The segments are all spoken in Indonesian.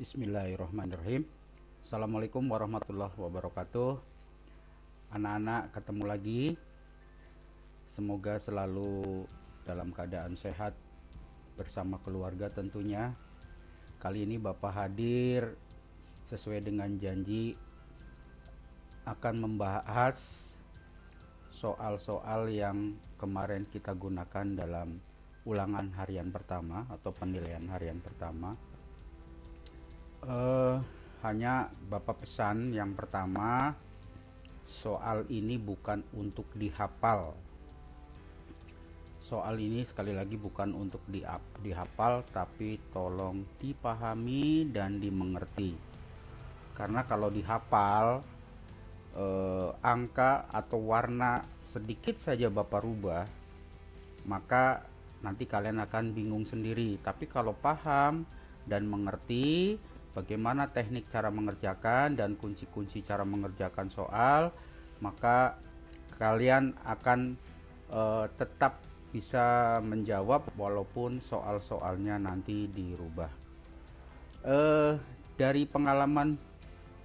Bismillahirrahmanirrahim. Assalamualaikum warahmatullahi wabarakatuh. Anak-anak, ketemu lagi. Semoga selalu dalam keadaan sehat bersama keluarga tentunya. Kali ini Bapak hadir sesuai dengan janji akan membahas soal-soal yang kemarin kita gunakan dalam ulangan harian pertama atau penilaian harian pertama. Hanya Bapak pesan yang pertama, soal ini bukan untuk dihafal. Soal ini sekali lagi bukan untuk dihafal, tapi tolong dipahami dan dimengerti. Karena kalau dihafal, angka atau warna sedikit saja Bapak rubah, maka nanti kalian akan bingung sendiri. Tapi kalau paham dan mengerti bagaimana teknik cara mengerjakan dan kunci-kunci cara mengerjakan soal, maka kalian akan tetap bisa menjawab walaupun soal-soalnya nanti dirubah. Dari pengalaman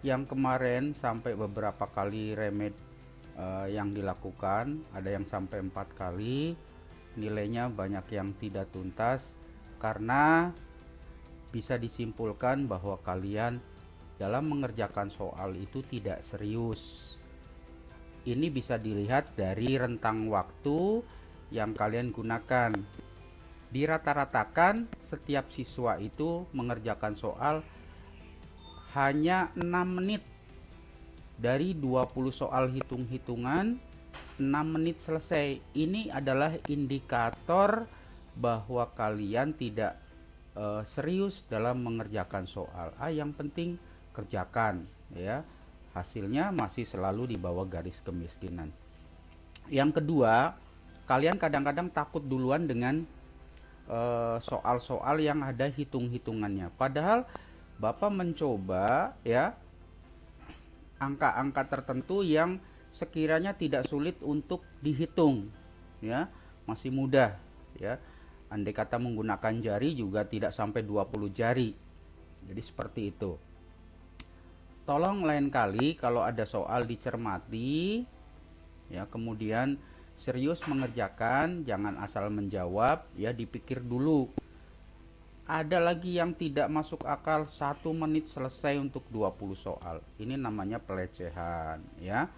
yang kemarin sampai beberapa kali remed yang dilakukan, ada yang sampai 4 kali, nilainya banyak yang tidak tuntas karena bisa disimpulkan bahwa kalian dalam mengerjakan soal itu tidak serius. Ini bisa dilihat dari rentang waktu yang kalian gunakan. Dirata-ratakan setiap siswa itu mengerjakan soal hanya 6 menit. Dari 20 soal hitung-hitungan, 6 menit selesai. Ini adalah indikator bahwa kalian tidak serius dalam mengerjakan soal. Yang penting kerjakan ya. Hasilnya masih selalu di bawah garis kemiskinan. Yang kedua, kalian kadang-kadang takut duluan dengan soal-soal yang ada hitung-hitungannya. Padahal Bapak mencoba ya angka-angka tertentu yang sekiranya tidak sulit untuk dihitung ya, masih mudah ya. Andai kata menggunakan jari juga tidak sampai 20 jari. Jadi seperti itu. Tolong lain kali kalau ada soal dicermati ya, kemudian serius mengerjakan, jangan asal menjawab ya, dipikir dulu. Ada lagi yang tidak masuk akal, 1 menit selesai untuk 20 soal. Ini namanya pelecehan ya.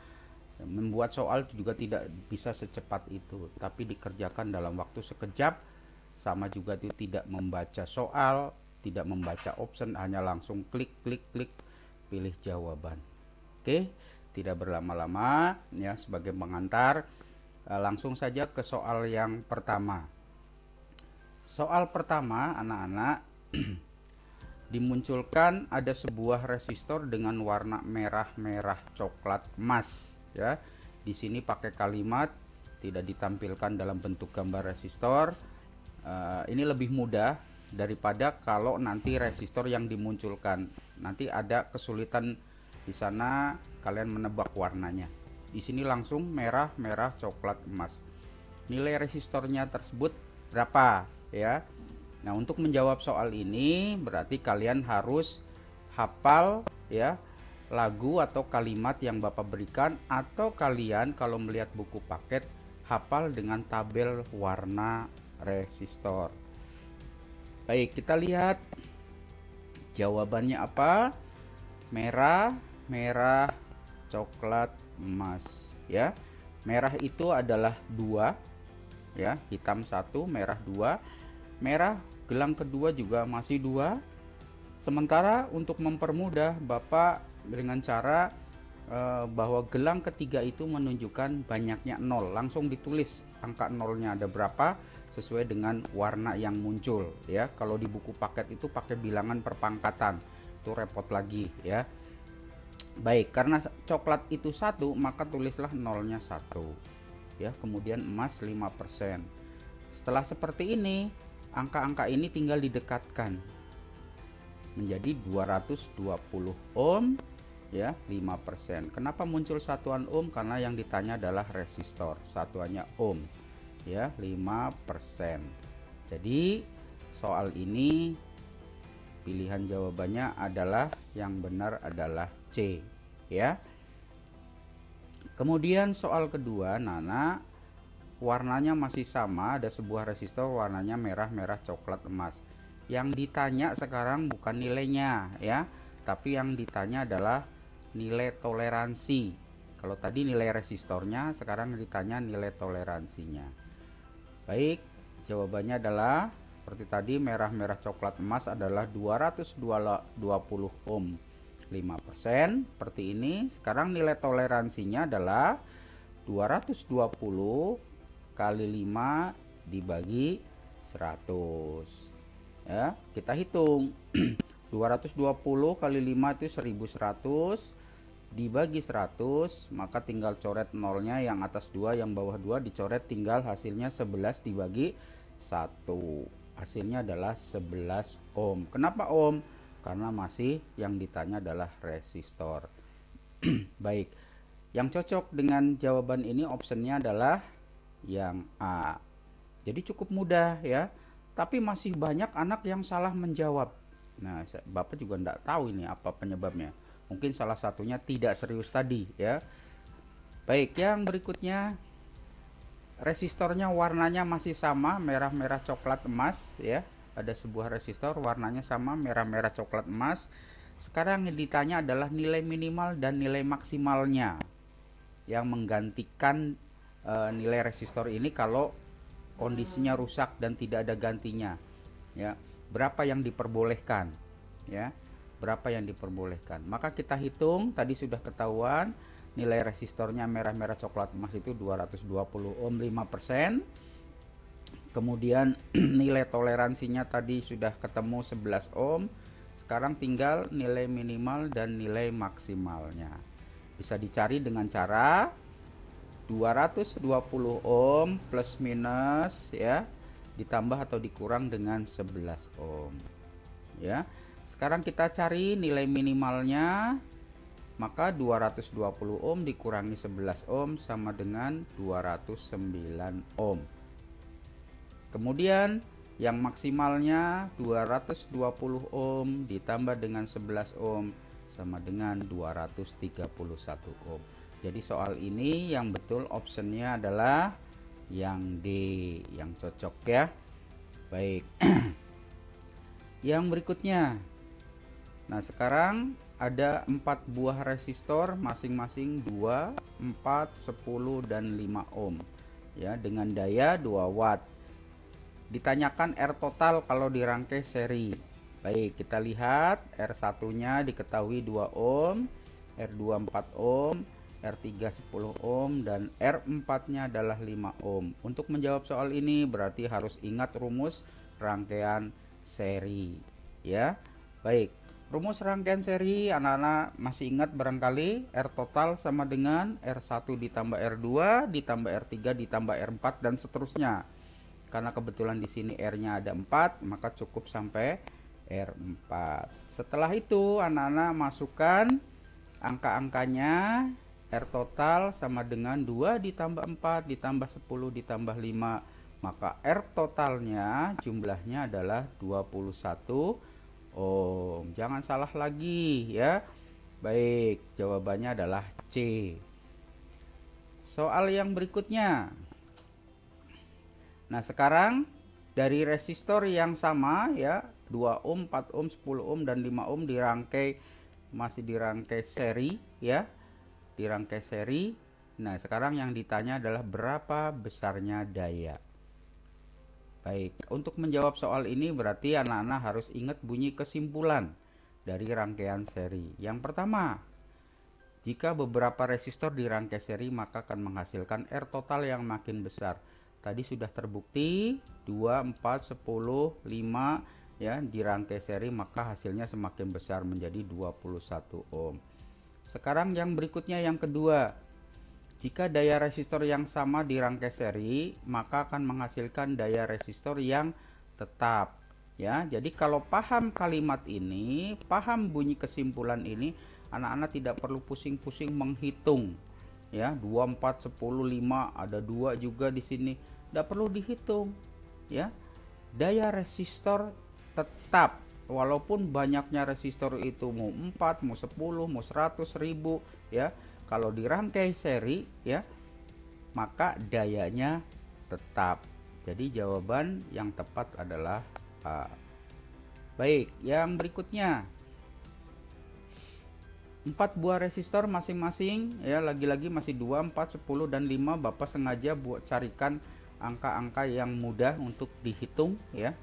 Membuat soal juga tidak bisa secepat itu, tapi dikerjakan dalam waktu sekejap. Sama juga itu tidak membaca soal, tidak membaca option, hanya langsung klik klik klik pilih jawaban. Oke, tidak berlama-lama ya, sebagai pengantar langsung saja ke soal yang pertama. Soal pertama, anak-anak, dimunculkan ada sebuah resistor dengan warna merah-merah coklat emas ya. Di sini pakai kalimat, tidak ditampilkan dalam bentuk gambar resistor. Ini lebih mudah daripada kalau nanti resistor yang dimunculkan. Nanti ada kesulitan di sana kalian menebak warnanya. Di sini langsung merah, merah, coklat, emas. Nilai resistornya tersebut berapa ya? Nah, untuk menjawab soal ini berarti kalian harus hafal ya lagu atau kalimat yang Bapak berikan, atau kalian kalau melihat buku paket hafal dengan tabel warna resistor. Baik, kita lihat jawabannya apa. Merah, merah, coklat, emas ya. Merah itu adalah 2 ya, hitam 1, merah 2. Merah gelang kedua juga masih 2. Sementara untuk mempermudah, Bapak dengan cara bahwa gelang ketiga itu menunjukkan banyaknya 0, langsung ditulis angka 0-nya ada berapa sesuai dengan warna yang muncul ya. Kalau di buku paket itu pakai bilangan perpangkatan, itu repot lagi ya. Baik, karena coklat itu 1, maka tulislah 0-nya 1 ya. Kemudian emas 5%. Setelah seperti ini, angka-angka ini tinggal didekatkan menjadi 220 ohm ya, 5%. Kenapa muncul satuan ohm? Karena yang ditanya adalah resistor, satuannya ohm ya, 5%. Jadi soal ini Pilihan jawabannya adalah yang benar adalah C, ya. Kemudian soal kedua, Nana, warnanya masih sama, ada sebuah resistor warnanya merah, merah, coklat, emas. Yang ditanya sekarang bukan nilainya, ya, tapi yang ditanya adalah nilai toleransi. Kalau tadi nilai resistornya, sekarang ditanya nilai toleransinya. Baik, jawabannya adalah seperti tadi, merah, merah, coklat, emas adalah 220 ohm, 5%. Seperti ini. Sekarang nilai toleransinya adalah 220 kali 5 dibagi 100. Ya, kita hitung. 220 kali 5 itu 1100 dibagi 100, maka tinggal coret nolnya, yang atas 2, yang bawah 2 dicoret, tinggal hasilnya 11 dibagi 1. Hasilnya adalah 11 ohm. Kenapa ohm? Karena masih yang ditanya adalah resistor. Baik, yang cocok dengan jawaban ini optionnya adalah yang A. Jadi cukup mudah, ya. Tapi masih banyak anak yang salah menjawab. Nah, Bapak juga tidak tahu ini apa penyebabnya. Mungkin salah satunya tidak serius tadi, ya. Baik, yang berikutnya, resistornya warnanya masih sama, merah, merah, coklat, emas, ya. Ada sebuah resistor warnanya sama, merah, merah, coklat, emas. Sekarang yang ditanya adalah nilai minimal dan nilai maksimalnya yang menggantikan nilai resistor ini kalau kondisinya rusak dan tidak ada gantinya, ya. Berapa yang diperbolehkan, ya, berapa yang diperbolehkan. Maka kita hitung, tadi sudah ketahuan nilai resistornya merah, merah, coklat, emas itu 220 ohm, 5%. Kemudian nilai toleransinya tadi sudah ketemu 11 ohm. Sekarang tinggal nilai minimal dan nilai maksimalnya. Bisa dicari dengan cara 220 ohm plus minus, ya, ditambah atau dikurang dengan 11 ohm, ya. Sekarang kita cari nilai minimalnya, maka 220 ohm dikurangi 11 ohm sama dengan 209 ohm. Kemudian yang maksimalnya 220 ohm ditambah dengan 11 ohm sama dengan 231 ohm. Jadi soal ini yang betul optionnya adalah yang D, yang cocok, ya. Baik. Yang berikutnya, nah sekarang ada 4 buah resistor masing-masing 2, 4, 10, dan 5 ohm, ya, dengan daya 2 watt. Ditanyakan R total kalau dirangkai seri. Baik, kita lihat R1 nya diketahui 2 ohm, R2 4 ohm, R3 10 ohm, dan R4 nya adalah 5 ohm. Untuk menjawab soal ini berarti harus ingat rumus rangkaian seri, ya. Baik, rumus rangkaian seri anak-anak masih ingat barangkali, R total sama dengan R1 ditambah R2 ditambah R3 ditambah R4 dan seterusnya. Karena kebetulan di sini R-nya ada 4, maka cukup sampai R4. Setelah itu anak-anak masukkan angka-angkanya. R total sama dengan 2 ditambah 4 ditambah 10 ditambah 5, maka R totalnya jumlahnya adalah 21 ohm. Jangan salah lagi, ya. Baik, jawabannya adalah C. Soal yang berikutnya. Nah, sekarang dari resistor yang sama, ya, 2 ohm, 4 ohm, 10 ohm, dan 5 ohm masih dirangkai seri, ya. Dirangkai seri. Nah, sekarang yang ditanya adalah berapa besarnya daya. Baik, untuk menjawab soal ini berarti anak-anak harus ingat bunyi kesimpulan dari rangkaian seri. Yang pertama, jika beberapa resistor dirangkai seri maka akan menghasilkan R total yang makin besar. Tadi sudah terbukti 2, 4, 10, 5, ya, dirangkai seri maka hasilnya semakin besar menjadi 21 ohm. Sekarang yang berikutnya, yang kedua, jika daya resistor yang sama dirangkai seri maka akan menghasilkan daya resistor yang tetap, ya. Jadi kalau paham kalimat ini, paham bunyi kesimpulan ini, anak-anak tidak perlu pusing-pusing menghitung, ya, 2, 4, 10, 5, ada 2 juga di sini, tidak perlu dihitung, ya. Daya resistor tetap, walaupun banyaknya resistor itu mau 4, mau 10, mau 100, 1000 ya, kalau dirangkai seri ya, maka dayanya tetap. Jadi jawaban yang tepat adalah A. Baik, yang berikutnya 4 buah resistor masing-masing ya, lagi-lagi masih 2, 4, 10 dan 5. Bapak sengaja buat carikan angka-angka yang mudah untuk dihitung ya.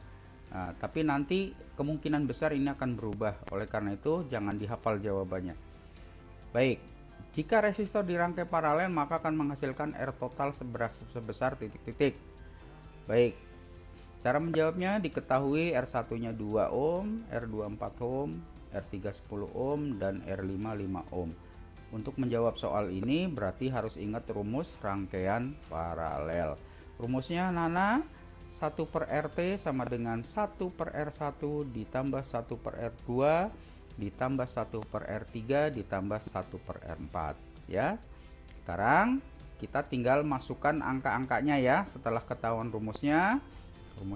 Nah, tapi nanti kemungkinan besar ini akan berubah. Oleh karena itu jangan dihafal jawabannya. Baik, jika resistor dirangkai paralel maka akan menghasilkan R total sebesar titik-titik. Baik, cara menjawabnya diketahui R1 nya 2 ohm, R2 4 ohm, R3 10 ohm, dan R5 5 ohm. Untuk menjawab soal ini berarti harus ingat rumus rangkaian paralel. Rumusnya Nana, 1 per RT sama dengan 1 per R1 ditambah 1 per R2 ditambah 1 per R3 ditambah 1 per R4 ya. Sekarang kita tinggal masukkan angka-angkanya ya. Setelah ketahuan rumusnya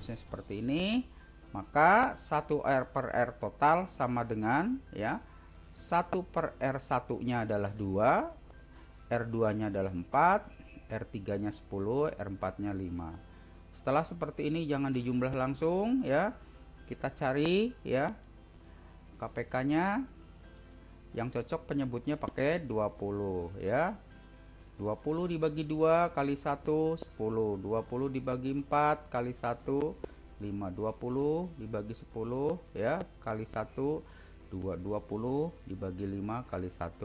seperti ini, maka 1 R per R total sama dengan ya, 1 per R1 nya adalah 2, R2 nya adalah 4, R3 nya 10, R4 nya 5. Setelah seperti ini jangan dijumlah langsung ya, kita cari ya KPK nya. Yang cocok penyebutnya pakai 20 ya. 20 dibagi 2 kali 1 10, 20 dibagi 4 kali 1 5, 20 dibagi 10 ya kali 1 2, 20 dibagi 5 kali 1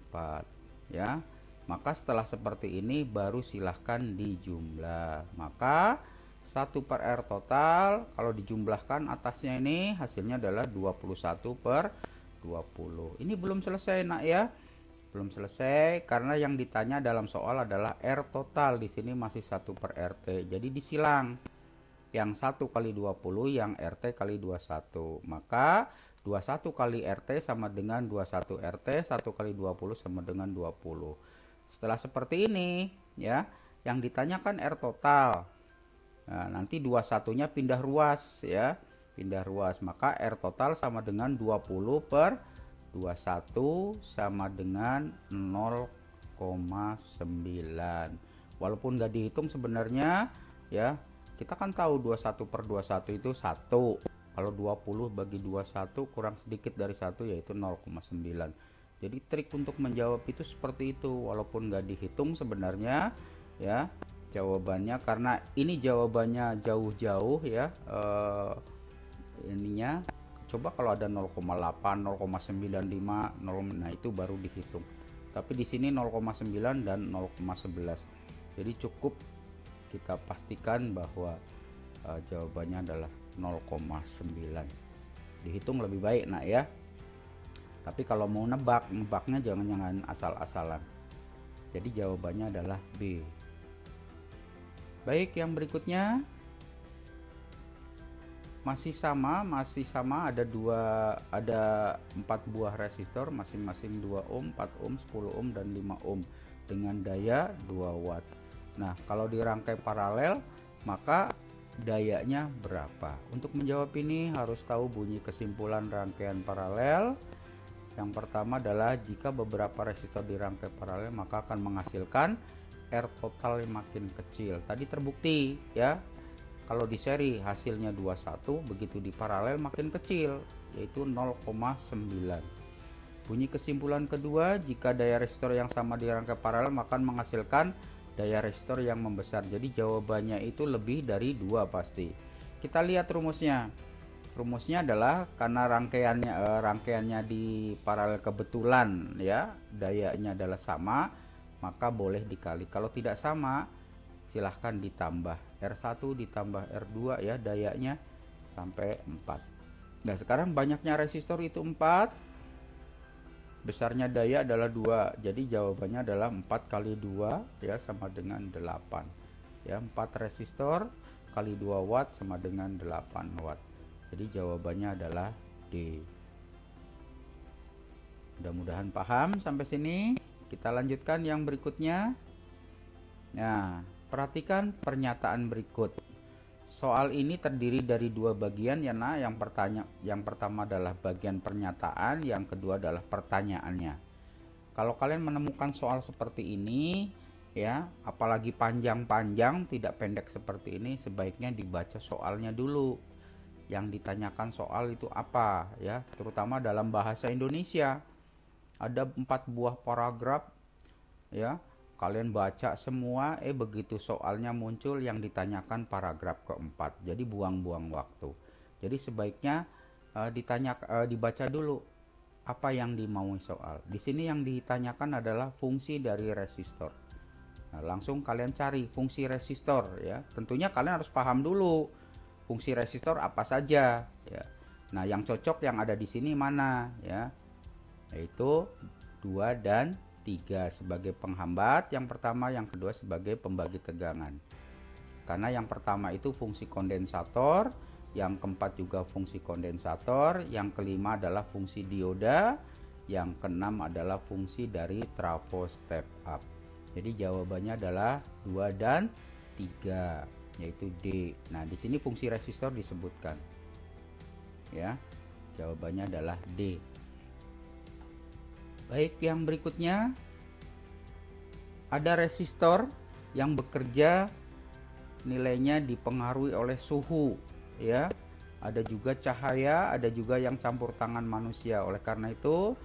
4 ya. Maka setelah seperti ini baru silahkan dijumlah. Maka 1 per R total kalau dijumlahkan atasnya ini hasilnya adalah 21 per 20. Ini belum selesai nak ya. Belum selesai karena yang ditanya dalam soal adalah R total. Di sini masih 1 per RT. Jadi disilang. Yang 1 kali 20 yang RT kali 21. Maka 21 kali RT sama dengan 21 RT, 1 kali 20 sama dengan 20. Setelah seperti ini ya, yang ditanyakan R total. Nah, nanti 21-nya pindah ruas ya. Pindah ruas. Maka R total sama dengan 20 per 21 sama dengan 0,9. Walaupun nggak dihitung sebenarnya ya, kita kan tahu 21 per 21 itu 1. Kalau 20 bagi 21 kurang sedikit dari 1 yaitu 0,9. Jadi trik untuk menjawab itu seperti itu, walaupun nggak dihitung sebenarnya ya jawabannya, karena ini jawabannya jauh-jauh ya, ininya coba kalau ada 0,8, 0,95, 0, nah itu baru dihitung. Tapi di sini 0,9 dan 0,11. Jadi cukup kita pastikan bahwa jawabannya adalah 0,9. Dihitung lebih baik nak ya. Tapi kalau mau nebaknya jangan asal-asalan. Jadi jawabannya adalah B. Baik, yang berikutnya masih sama ada 4 buah resistor masing-masing 2 ohm, 4 ohm, 10 ohm dan 5 ohm dengan daya 2 watt. Nah, kalau dirangkai paralel maka dayanya berapa? Untuk menjawab ini harus tahu bunyi kesimpulan rangkaian paralel. Yang pertama adalah jika beberapa resistor dirangkai paralel maka akan menghasilkan R total yang makin kecil. Tadi terbukti ya. Kalau di seri hasilnya 21, begitu di paralel makin kecil, yaitu 0,9. Bunyi kesimpulan kedua, jika daya resistor yang sama dirangkai paralel maka menghasilkan daya resistor yang membesar. Jadi jawabannya itu lebih dari 2 pasti. Kita lihat rumusnya. Rumusnya adalah karena rangkaiannya di paralel kebetulan ya, dayanya adalah sama, maka boleh dikali. Kalau tidak sama, silahkan ditambah R1 ditambah R2 ya, dayanya sampai 4. Nah, sekarang banyaknya resistor itu 4, besarnya daya adalah 2. Jadi jawabannya adalah 4 kali 2 ya sama dengan 8. Ya, 4 resistor kali 2 watt sama dengan 8 watt. Jadi jawabannya adalah D. Mudah-mudahan paham sampai sini. Kita lanjutkan yang berikutnya. Nah, perhatikan pernyataan berikut. Soal ini terdiri dari dua bagian ya Nak. Yang pertama adalah bagian pernyataan, yang kedua adalah pertanyaannya. Kalau kalian menemukan soal seperti ini ya, apalagi panjang-panjang, tidak pendek seperti ini, sebaiknya dibaca soalnya dulu. Yang ditanyakan soal itu apa ya, terutama dalam bahasa Indonesia. Ada 4 buah paragraf ya, kalian baca semua, begitu soalnya muncul yang ditanyakan paragraf keempat, jadi buang-buang waktu. Jadi sebaiknya dibaca dulu apa yang dimaui soal. Di sini yang ditanyakan adalah fungsi dari resistor. Nah, langsung kalian cari fungsi resistor ya. Tentunya kalian harus paham dulu fungsi resistor apa saja ya. Nah, yang cocok yang ada di sini mana ya? Yaitu 2 dan 3 sebagai penghambat yang pertama, yang kedua sebagai pembagi tegangan. Karena yang pertama itu fungsi kondensator, yang keempat juga fungsi kondensator, yang kelima adalah fungsi dioda, yang keenam adalah fungsi dari trafo step up. Jadi jawabannya adalah 2 dan 3, yaitu D. Nah, di sini fungsi resistor disebutkan. Ya. Jawabannya adalah D. Baik, yang berikutnya ada resistor yang bekerja nilainya dipengaruhi oleh suhu ya. Ada juga cahaya, ada juga yang campur tangan manusia. Oleh karena itu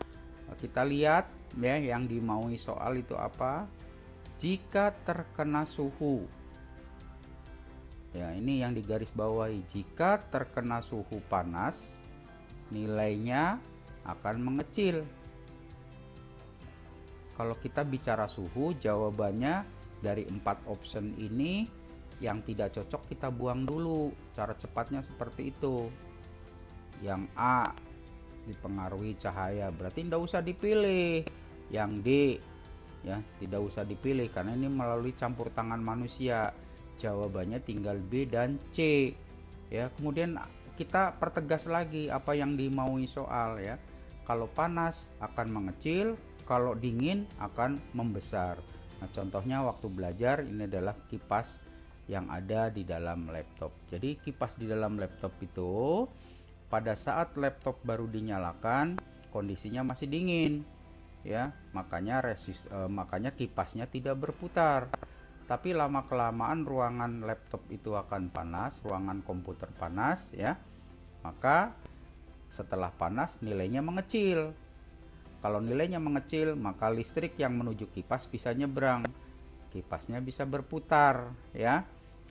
kita lihat ya, yang dimaui soal itu apa? Jika terkena suhu. Ya, ini yang digarisbawahi. Jika terkena suhu panas, nilainya akan mengecil. Kalau kita bicara suhu, jawabannya dari 4 option ini yang tidak cocok kita buang dulu. Cara cepatnya seperti itu. Yang A dipengaruhi cahaya, berarti tidak usah dipilih. Yang D ya, tidak usah dipilih karena ini melalui campur tangan manusia. Jawabannya tinggal B dan C. Ya, kemudian kita pertegas lagi apa yang dimaui soal ya. Kalau panas akan mengecil, kalau dingin akan membesar. Nah, contohnya waktu belajar ini adalah kipas yang ada di dalam laptop. Jadi kipas di dalam laptop itu pada saat laptop baru dinyalakan kondisinya masih dingin ya, makanya kipasnya tidak berputar. Tapi lama kelamaan ruangan laptop itu akan panas, ruangan komputer panas ya. Maka setelah panas nilainya mengecil. Kalau nilainya mengecil, maka listrik yang menuju kipas bisa nyebrang. Kipasnya bisa berputar ya.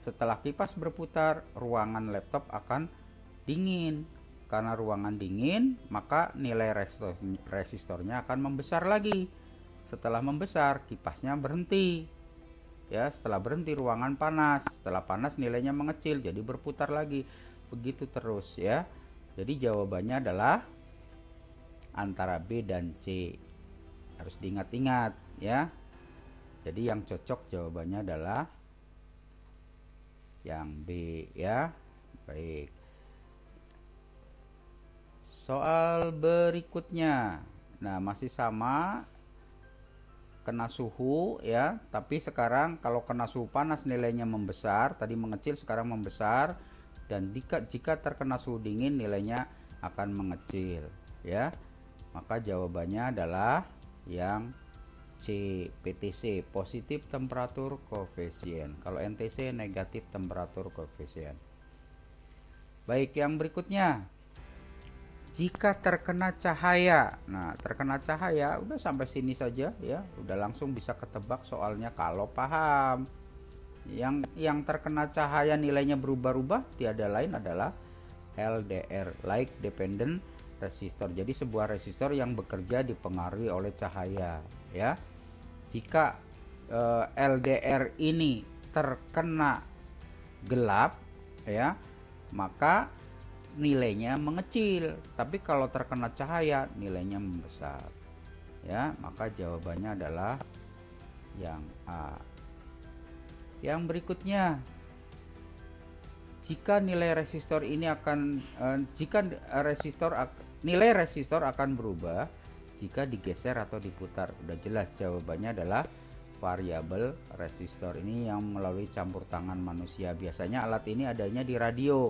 Setelah kipas berputar, ruangan laptop akan dingin. Karena ruangan dingin, maka nilai resistornya akan membesar lagi. Setelah membesar, kipasnya berhenti. Ya, setelah berhenti ruangan panas. Setelah panas nilainya mengecil, jadi berputar lagi. Begitu terus ya. Jadi jawabannya adalah antara B dan C. Harus diingat-ingat ya. Jadi yang cocok jawabannya adalah yang B ya. Baik. Soal berikutnya. Nah, masih sama, kena suhu ya, tapi sekarang kalau kena suhu panas nilainya membesar, tadi mengecil sekarang membesar, dan jika terkena suhu dingin nilainya akan mengecil ya. Maka jawabannya adalah yang C, PTC, positif temperatur koefisien. Kalau NTC, negatif temperatur koefisien. Baik, yang berikutnya, jika terkena cahaya. Nah, terkena cahaya udah sampai sini saja ya, udah langsung bisa ketebak soalnya kalau paham. Yang terkena cahaya nilainya berubah-ubah tiada lain adalah LDR, light dependent resistor. Jadi sebuah resistor yang bekerja dipengaruhi oleh cahaya ya. Jika LDR ini terkena gelap ya, maka nilainya mengecil. Tapi kalau terkena cahaya nilainya membesar ya. Maka jawabannya adalah yang A. Yang berikutnya, jika nilai resistor ini akan nilai resistor akan berubah jika digeser atau diputar. Udah jelas jawabannya adalah variabel resistor ini yang melalui campur tangan manusia. Biasanya alat ini adanya di radio,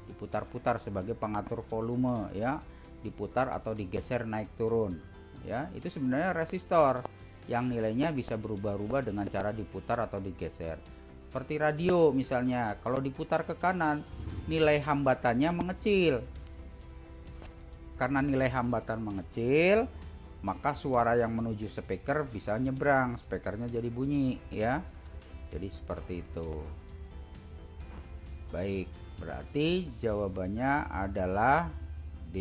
diputar-putar sebagai pengatur volume ya, diputar atau digeser naik turun ya. Itu sebenarnya resistor yang nilainya bisa berubah-ubah dengan cara diputar atau digeser. Seperti radio misalnya, kalau diputar ke kanan nilai hambatannya mengecil. Karena nilai hambatan mengecil, maka suara yang menuju speaker bisa nyebrang, speakernya jadi bunyi ya. Jadi seperti itu. Baik, berarti jawabannya adalah D.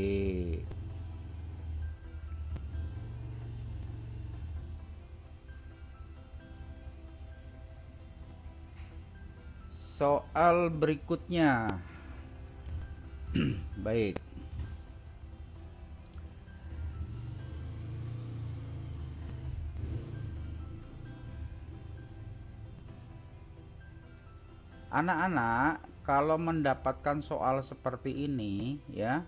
Soal berikutnya. Baik. Anak-anak, kalau mendapatkan soal seperti ini ya,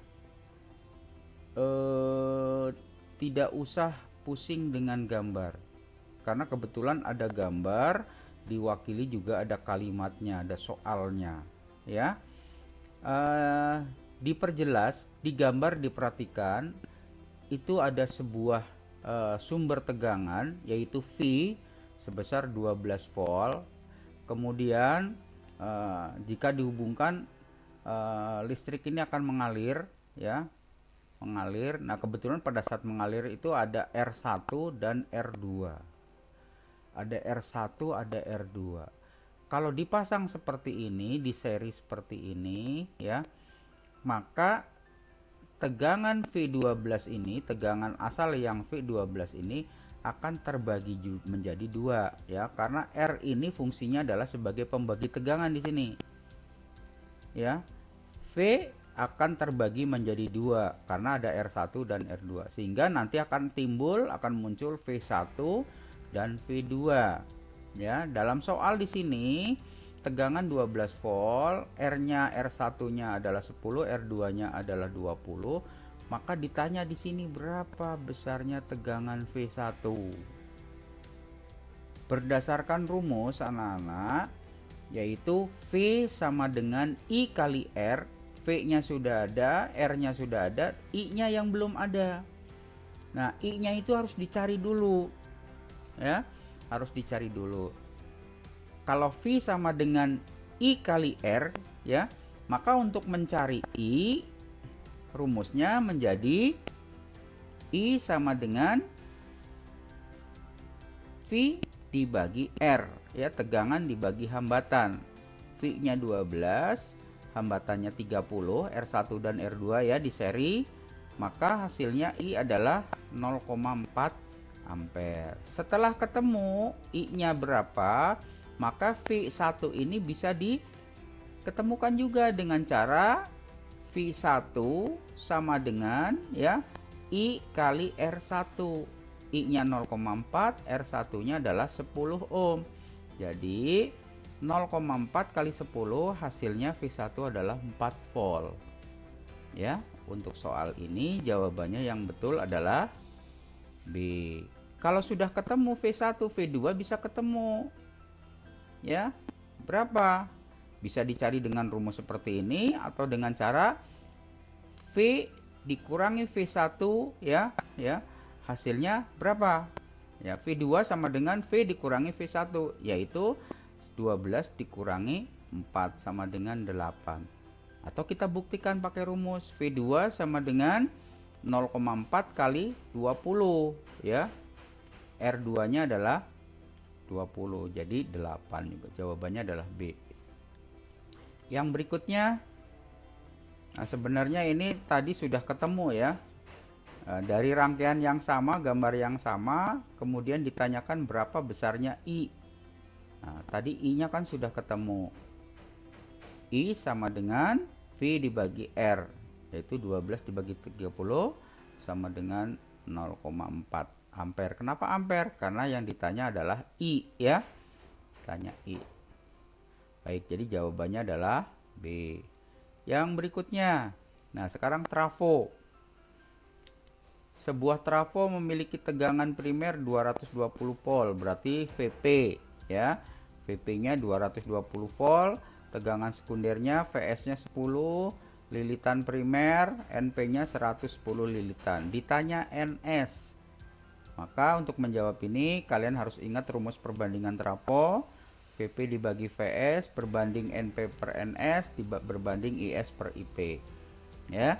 tidak usah pusing dengan gambar, karena kebetulan ada gambar, diwakili juga ada kalimatnya, ada soalnya ya. Diperjelas, digambar, diperhatikan, itu ada sebuah sumber tegangan yaitu V sebesar 12 volt. Kemudian jika dihubungkan listrik ini akan mengalir ya, mengalir. Nah, kebetulan pada saat mengalir itu ada R1 dan R2. Ada R1, ada R2. Kalau dipasang seperti ini, di seri seperti ini ya, maka tegangan V12 ini, tegangan asal yang V12 ini akan terbagi menjadi dua ya, karena R ini fungsinya adalah sebagai pembagi tegangan di sini ya. V akan terbagi menjadi dua karena ada R1 dan R2, sehingga nanti akan muncul V1 dan V2 ya. Dalam soal di sini tegangan 12 volt, R-nya, R1-nya adalah 10, R2-nya adalah 20. Maka ditanya di sini berapa besarnya tegangan V1. Berdasarkan rumus anak-anak, yaitu V sama dengan I kali R. V-nya sudah ada, R-nya sudah ada, I-nya yang belum ada. Nah, I-nya itu harus dicari dulu. Ya, harus dicari dulu. Kalau V sama dengan I kali R, ya, maka untuk mencari I, rumusnya menjadi I sama dengan V dibagi R, ya, tegangan dibagi hambatan. V-nya 12, hambatannya 30, R1 dan R2 ya di seri, maka hasilnya I adalah 0,4 ampere. Setelah ketemu I-nya berapa, maka V1 ini bisa diketemukan juga dengan cara V1 sama dengan ya I kali R1. I-nya 0,4, R1-nya adalah 10 ohm. Jadi 0,4 kali 10 hasilnya V1 adalah 4 volt. Ya, untuk soal ini jawabannya yang betul adalah B. Kalau sudah ketemu V1, V2 bisa ketemu. Ya, berapa? Bisa dicari dengan rumus seperti ini atau dengan cara V dikurangi V1 ya, hasilnya berapa? Ya, V2 sama dengan V dikurangi V1, yaitu 12 dikurangi 4 sama dengan 8. Atau kita buktikan pakai rumus V2 sama dengan 0,4 kali 20 ya. R2-nya adalah 20, jadi 8 juga. Jawabannya adalah B. Yang berikutnya, nah sebenarnya ini tadi sudah ketemu ya. Dari rangkaian yang sama, gambar yang sama, kemudian ditanyakan berapa besarnya I. Nah, tadi I-nya kan sudah ketemu. I sama dengan V dibagi R, yaitu 12 dibagi 30 sama dengan 0,4 ampere. Kenapa ampere? Karena yang ditanya adalah I ya. Tanya I. Baik, jadi jawabannya adalah B. Yang berikutnya. Nah, sekarang trafo. Sebuah trafo memiliki tegangan primer 220 volt, berarti VP ya. VP-nya 220 volt, tegangan sekundernya VS-nya 10, lilitan primer NP-nya 110 lilitan. Ditanya NS. Maka untuk menjawab ini kalian harus ingat rumus perbandingan trafo. VP dibagi VS berbanding NP per NS berbanding IS per IP. Ya.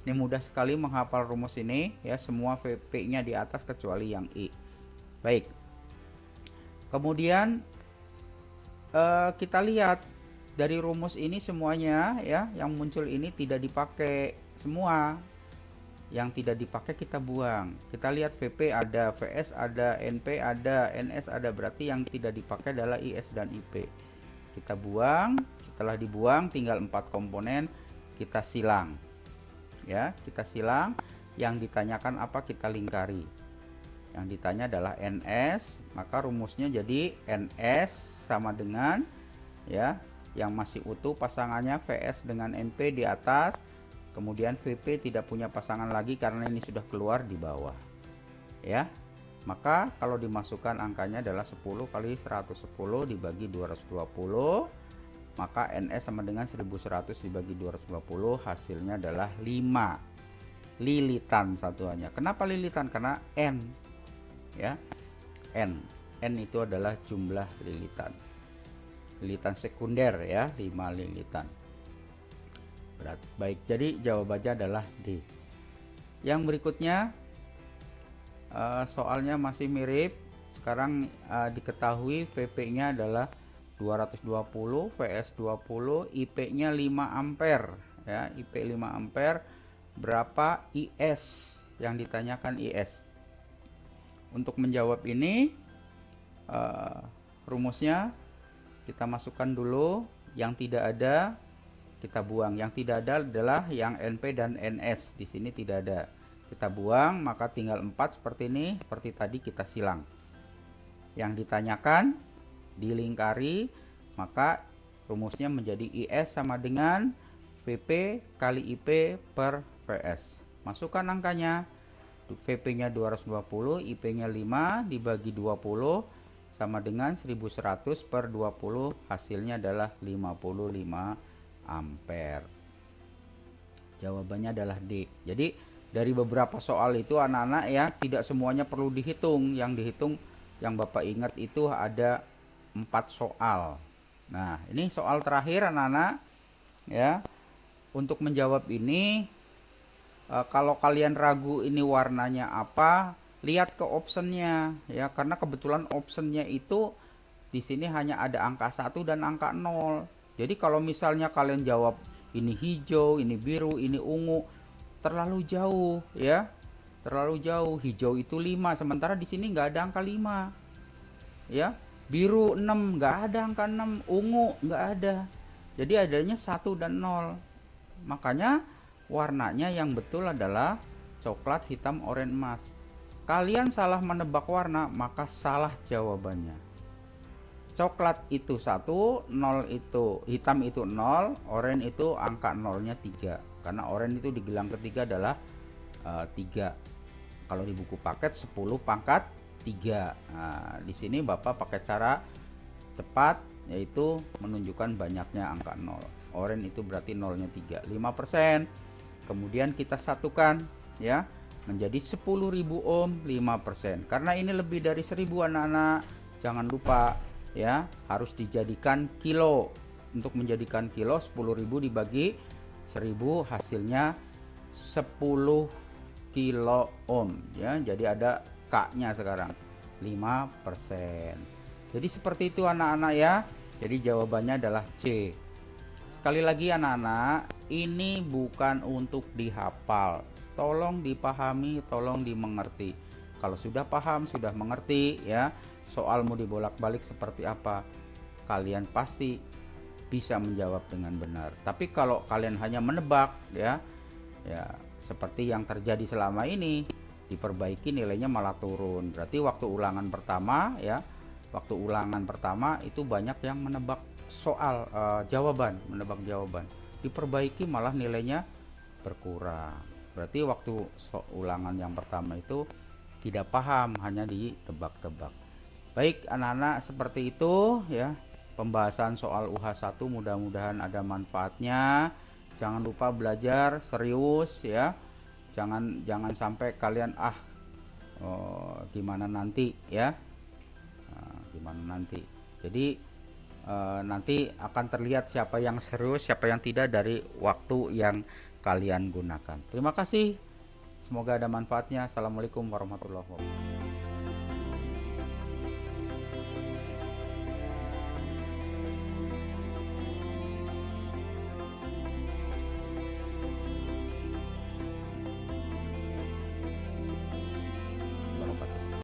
Ini mudah sekali menghafal rumus ini ya, semua VP-nya di atas kecuali yang I. Baik. Kemudian kita lihat dari rumus ini semuanya ya, yang muncul ini tidak dipakai semua. Yang tidak dipakai kita buang. Kita lihat VP ada, VS ada, NP ada, NS ada, berarti yang tidak dipakai adalah IS dan IP. Kita buang, setelah dibuang tinggal 4 komponen kita silang. Ya, kita silang. Yang ditanyakan apa kita lingkari. Yang ditanya adalah NS, maka rumusnya jadi NS sama dengan ya, yang masih utuh pasangannya VS dengan NP di atas. Kemudian VP tidak punya pasangan lagi karena ini sudah keluar di bawah. Ya. Maka kalau dimasukkan angkanya adalah 10 kali 110 dibagi 220. Maka NS sama dengan 1100 dibagi 220, hasilnya adalah 5 lilitan satuannya. Kenapa lilitan? Karena N. Ya. N itu adalah jumlah lilitan. Lilitan sekunder ya, 5 lilitan. Baik, jadi jawabannya adalah D. Yang berikutnya soalnya masih mirip. Sekarang diketahui VP-nya adalah 220, VS 20, IP-nya 5 ampere ya, IP 5 ampere. Berapa IS? Yang ditanyakan IS. Untuk menjawab ini rumusnya kita masukkan dulu, yang tidak ada kita buang. Yang tidak ada adalah yang NP dan NS. Di sini tidak ada. Kita buang, maka tinggal 4 seperti ini. Seperti tadi kita silang. Yang ditanyakan dilingkari, maka rumusnya menjadi IS sama dengan VP kali IP per VS. Masukkan angkanya. VP-nya 220, IP-nya 5 dibagi 20 sama dengan 1100 per 20, hasilnya adalah 55 ampere. Jawabannya adalah D. Jadi dari beberapa soal itu anak-anak ya, tidak semuanya perlu dihitung. Yang dihitung, yang Bapak ingat itu ada 4 soal. Nah, ini soal terakhir anak-anak ya. Untuk menjawab ini kalau kalian ragu ini warnanya apa, lihat ke optionnya ya, karena kebetulan optionnya itu di sini hanya ada angka 1 dan angka 0. Jadi kalau misalnya kalian jawab ini hijau, ini biru, ini ungu, terlalu jauh ya. Terlalu jauh. Hijau itu 5, sementara di sini nggak ada angka 5. Ya. Biru 6, nggak ada angka 6, ungu nggak ada. Jadi adanya 1 dan 0. Makanya warnanya yang betul adalah coklat, hitam, oranye, emas. Kalian salah menebak warna, maka salah jawabannya. Coklat itu 1, 0 itu hitam itu 0, oranye itu angka 0-nya 3. Karena oranye itu di gelang ketiga adalah 3. Kalau di buku paket 10 pangkat 3. Nah, di sini Bapak pakai cara cepat, yaitu menunjukkan banyaknya angka 0. Oranye itu berarti 0-nya 3, 5%. Kemudian kita satukan ya menjadi 10.000 ohm, 5%. Karena ini lebih dari 1.000 anak-anak, jangan lupa ya, harus dijadikan kilo. Untuk menjadikan kilo, 10.000 dibagi 1.000, hasilnya 10 kilo ohm ya. Jadi ada K-nya sekarang 5%. Jadi seperti itu anak-anak ya. Jadi jawabannya adalah C. Sekali lagi anak-anak, ini bukan untuk dihafal. Tolong dipahami, tolong dimengerti. Kalau sudah paham, sudah mengerti ya, soal mau dibolak-balik seperti apa, kalian pasti bisa menjawab dengan benar. Tapi kalau kalian hanya menebak ya seperti yang terjadi selama ini, diperbaiki nilainya malah turun. Berarti waktu ulangan pertama ya, waktu ulangan pertama itu banyak yang menebak soal menebak jawaban. Diperbaiki malah nilainya berkurang. Berarti waktu ulangan yang pertama itu tidak paham, hanya ditebak-tebak. Baik anak-anak, seperti itu ya pembahasan soal UH1, mudah-mudahan ada manfaatnya. Jangan lupa belajar serius ya. Jangan sampai kalian gimana nanti ya. Gimana nanti. Jadi nanti akan terlihat siapa yang serius, siapa yang tidak dari waktu yang kalian gunakan. Terima kasih. Semoga ada manfaatnya. Assalamualaikum warahmatullahi wabarakatuh.